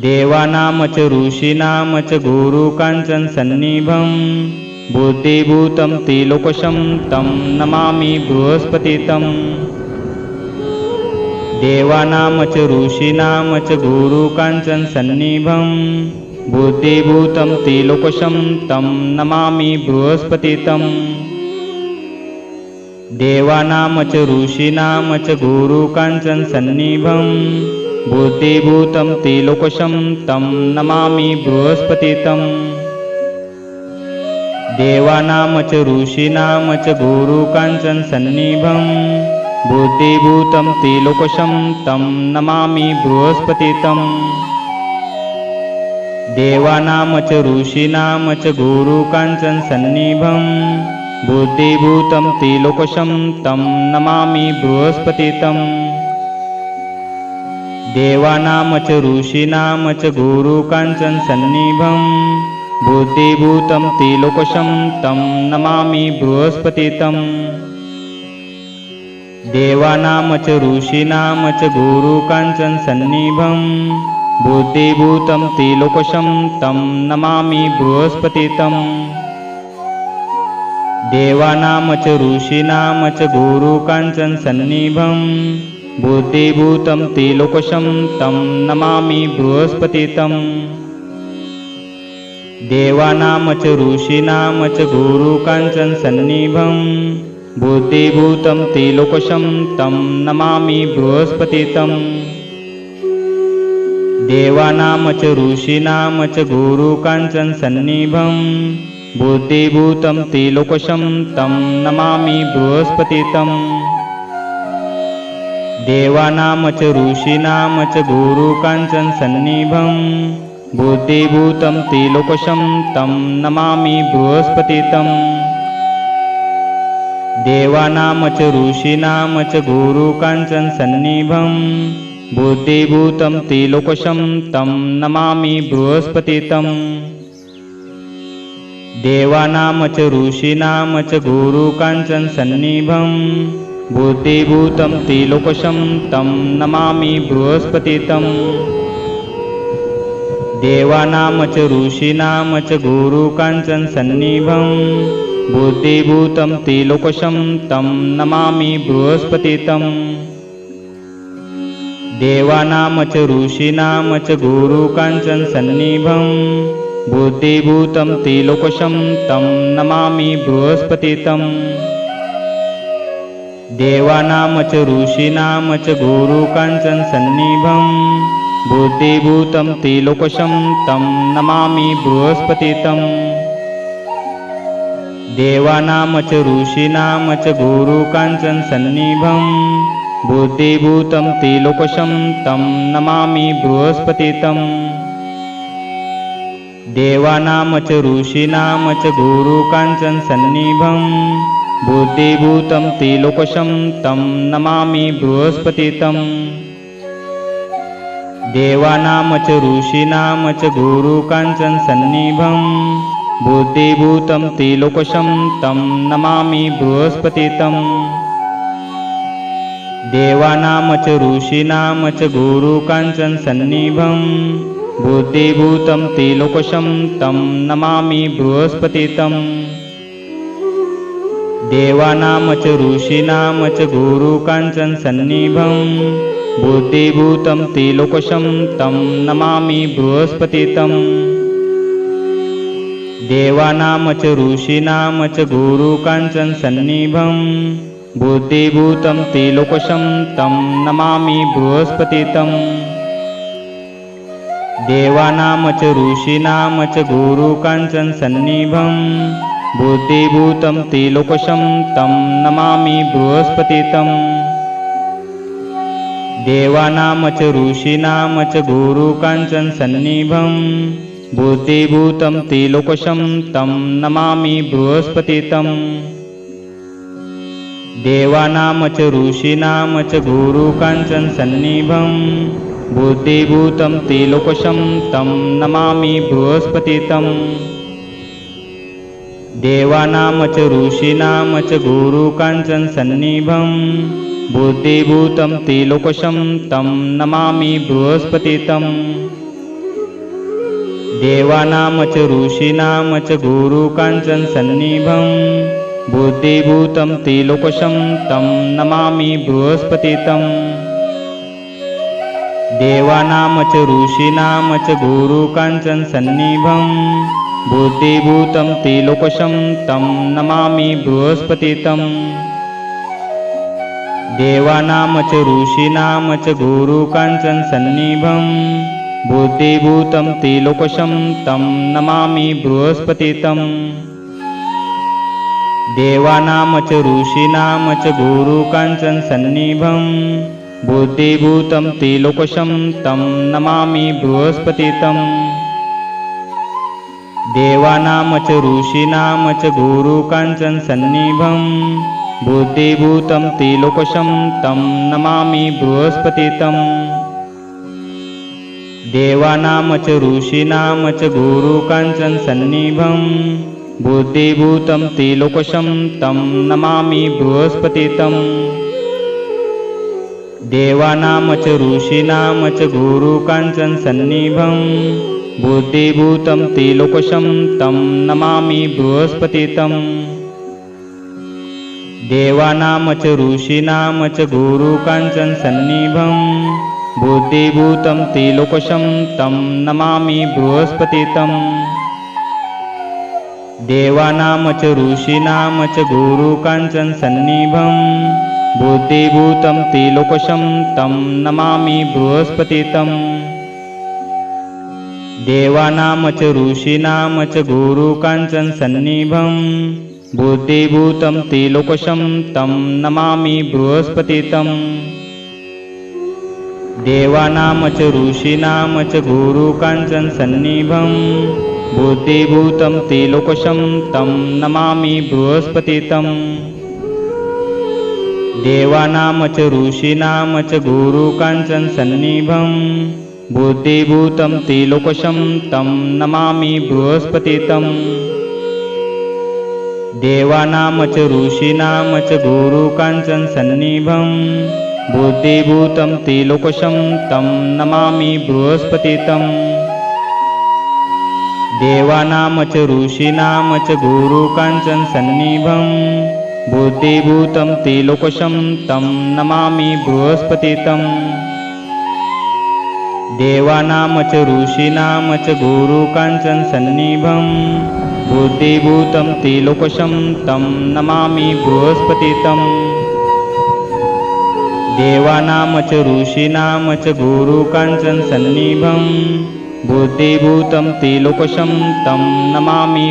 देवानां च ऋषीणां च गुरुकाञ्चन सन्निभं बुद्धिभूतं त्रिलोकशं तं नमामि बृहस्पतितं। देवानां च ऋषीणां च गुरुकाञ्चन सन्निभं बुद्धिभूतं त्रिलोकशं तं नमामि बृहस्पतितं। देवानां च ऋषीणां च गुरुकाञ्चन सन्निभं बुद्धिभूतं त्रिलोकशं तं नमामि बृहस्पतितं। देवानां च ऋषीणां च गुरुकाञ्चन सन्निभं बुद्धिभूतं त्रिलोकशं तं नमामि बृहस्पतितं। देवानां च ऋषीणां च गुरुकाञ्चन सन्निभं बुद्धिभूतं त्रिलोकशं तं नमामि बृहस्पतितं। देवानां च ऋषीणां च गुरुकाञ्चन सन्निभं बुद्धिभूतं त्रिलोकशं तं नमामि बृहस्पतितं। देवानां च ऋषीणां च गुरुकाञ्चन सन्निभं बुद्धिभूतं त्रिलोकशं तं नमामि बृहस्पतितं। देवानां च ऋषीणां च गुरुकाञ्चन सन्निभं बुद्धिभूतं त्रिलोकशं तं नमामि बृहस्पतितं। देवानां च ऋषीणां च गुरुकाञ्चन सन्निभं बुद्धिभूतं त्रिलोकशं तं नमामि बृहस्पतितं। देवानां च ऋषीणां च गुरुकाञ्चन सन्निभं बुद्धिभूतं त्रिलोकशं तं नमामि बृहस्पतितं। देवानां च ऋषीणां च गुरुकाञ्चन सन्निभं बुद्धिभूतं त्रिलोकशं तं नमामि बृहस्पतितं। देवानां च ऋषीणां च गुरुकाञ्चन सन्निभं बुद्धिभूतं त्रिलोकशं तं नमामि बृहस्पतितं। देवानां च ऋषीणां च गुरुकाञ्चन सन्निभं बुद्धिभूतं त्रिलोकशं तं नमामि बृहस्पतितं। देवानां च ऋषीणां च गुरुकाञ्चन सन्निभं बुद्धिभूतं त्रिलोकशं तं नमामि बृहस्पतितं। देवानां च ऋषीणां च गुरुकाञ्चन सन्निभं बुद्धिभूतं त्रिलोकशं तं नमामि बृहस्पतितं। देवानां च ऋषीणां च गुरुकाञ्चन सन्निभं बुद्धिभूतं त्रिलोकशं तं नमामि बृहस्पतितं। देवानां च ऋषीणां च गुरुकाञ्चन सन्निभं बुद्धिभूतं त्रिलोकशं तं नमामि बृहस्पतितं। देवानां च ऋषीणां च गुरुकाञ्चन सन्निभं बुद्धिभूतं त्रिलोकशं तं नमामि बृहस्पतितं। देवानां च ऋषीणां च गुरुकाञ्चन सन्निभं बुद्धिभूतं त्रिलोकशं तं नमामि बृहस्पतितं। देवानां च ऋषीणां च गुरुकाञ्चन सन्निभं बुद्धिभूतं त्रिलोकशं तं नमामि बृहस्पतितं। देवानां च ऋषीणां च गुरुकाञ्चन सन्निभं बुद्धिभूतं त्रिलोकशं तं नमामि बृहस्पतितं। देवानां च ऋषीणां च गुरुकाञ्चन सन्निभं बुद्धिभूतं त्रिलोकशं तं नमामि बृहस्पतितं। देवानां च ऋषीणां च गुरुकाञ्चन सन्निभं बुद्धिभूतं त्रिलोकशं तं नमामि बृहस्पतितं। देवानां च ऋषीणां च गुरुकाञ्चन सन्निभं बुद्धिभूतं त्रिलोकशं तं नमामि बृहस्पतितं। देवानां च ऋषीणां च गुरुकाञ्चन सन्निभं बुद्धिभूतं त्रिलोकशं तं नमामि बृहस्पतितं। देवानां च ऋषीणां च गुरुकाञ्चन सन्निभं बुद्धिभूतं त्रिलोकशं तं नमामि बृहस्पतितं। देवानां च ऋषीणां च गुरुकाञ्चनसन्निभं बुद्धिभूतं त्रिलोकशं तं नमामि बृहस्पतितं। देवानां च ऋषीणां च गुरुकाञ्चनसन्निभं बुद्धिभूतं त्रिलोकशं तं नमामि बृहस्पतितं। देवानां च ऋषीणां च गुरुकाञ्चनसन्निभं बुद्धिभूतं त्रिलोकशं तं नमामि बृहस्पतितं। देवानां च ऋषीणां च गुरुकाञ्चनसन्निभं बुद्धिभूतं त्रिलोकशं तं नमामि बृहस्पतितं। देवानां च ऋषीणां च गुरुकाञ्चनसन्निभं बुद्धिभूतं त्रिलोकशं तं नमामि बृहस्पतितं। देवानां च ऋषीणां च गुरुकाञ्चनसन्निभं बुद्धिभूतं त्रिलोकशं तं नमामि बृहस्पतितं। देवानां च ऋषीणां च गुरुकाञ्चनसन्निभं बुद्धिभूतं त्रिलोकशं तं नमामि बृहस्पतितं। देवानां च ऋषीणां च गुरुकाञ्चनसन्निभं बुद्धिभूतं त्रिलोकशं तं नमामि बृहस्पतितं। देवानां च ऋषीणां च गुरुकाञ्चनसन्निभं बुद्धिभूतं त्रिलोकशं तं नमामि बृहस्पतितं। देवानां च ऋषीणां च गुरुकाञ्चनसन्निभं बुद्धिभूतं त्रिलोकशं तं नमामि बृहस्पतितं। देवानां च ऋषीणां च गुरुकाञ्चनसन्निभं बुद्धिभूतं त्रिलोकशं तं नमामि बृहस्पतितं। देवानां च ऋषीणां च गुरुकाञ्चनसन्निभं बुद्धिभूतं त्रिलोकशं तं नमामि बृहस्पतितं। देवानां च ऋषीणां च गुरुकाञ्चनसन्निभं बुद्धिभूतं त्रिलोकशं तं नमामि बृहस्पतितं। देवानां च ऋषीणां च गुरुकाञ्चनसन्निभं बुद्धिभूतं त्रिलोकशं तं नमामि बृहस्पतितं। देवानां च ऋषीणां च गुरुकाञ्चनसन्निभं बुद्धिभूतं त्रिलोकशं तं नमामि बृहस्पतितं। देवानां च ऋषीणां च गुरुकाञ्चनसन्निभं बुद्धिभूतं त्रिलोकशं तं नमामि